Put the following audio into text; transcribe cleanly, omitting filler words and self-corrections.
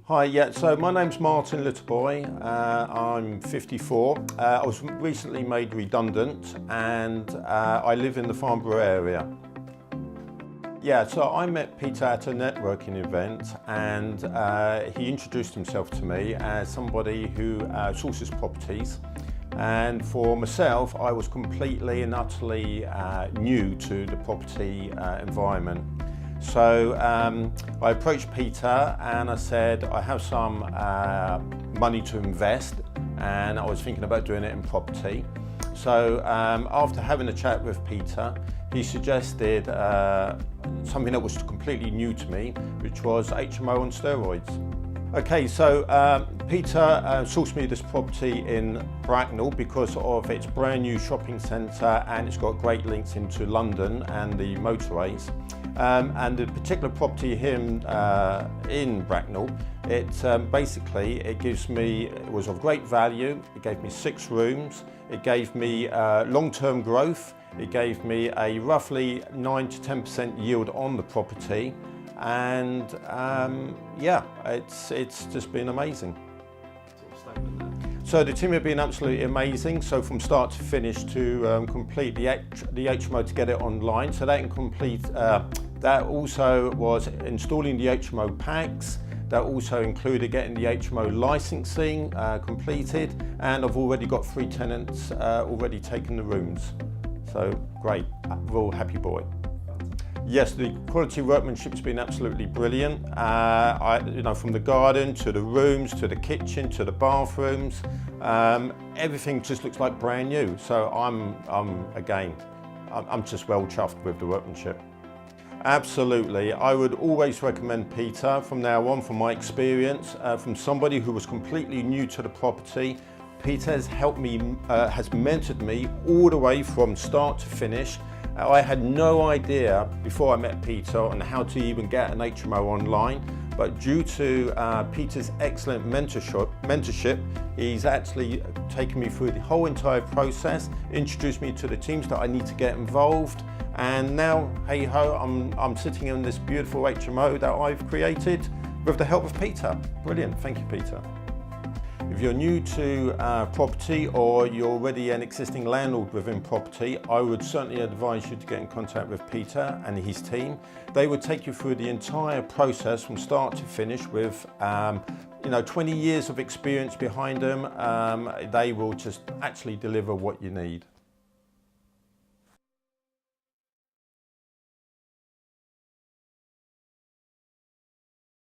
Hi, yeah, so my name's Martin Littleboy. I'm 54. I was recently made redundant and I live in the Farnborough area. Yeah, so I met Peter at a networking event and he introduced himself to me as somebody who sources properties. And for myself, I was completely and utterly new to the property environment. So I approached Peter and I said, I have some money to invest and I was thinking about doing it in property. So after having a chat with Peter, he suggested something that was completely new to me, which was HMO on steroids. Okay, so Peter sourced me this property in Bracknell because of its brand new shopping centre and it's got great links into London and the motorways. And the particular property here in Bracknell, it was of great value. It gave me 6 rooms. It gave me long-term growth. It gave me a roughly 9 to 10% yield on the property. And yeah, it's just been amazing. So the team have been absolutely amazing. So from start to finish to complete the HMO to get it online. So that also was installing the HMO packs. That also included getting the HMO licensing completed. And I've already got 3 tenants already taken the rooms. So great, real happy boy. Yes, the quality workmanship's been absolutely brilliant. From the garden to the rooms to the kitchen to the bathrooms, everything just looks like brand new. So I'm just well chuffed with the workmanship. Absolutely, I would always recommend Peter from now on. From my experience, from somebody who was completely new to the property, Peter has helped me, has mentored me all the way from start to finish. I had no idea before I met Peter on how to even get an HMO online, but due to Peter's excellent mentorship, he's actually taken me through the whole entire process, introduced me to the teams that I need to get involved, and now, hey ho, I'm sitting in this beautiful HMO that I've created with the help of Peter. Brilliant, thank you, Peter. If you're new to property or you're already an existing landlord within property, I would certainly advise you to get in contact with Peter and his team. They would take you through the entire process from start to finish with 20 years of experience behind them. They will just actually deliver what you need.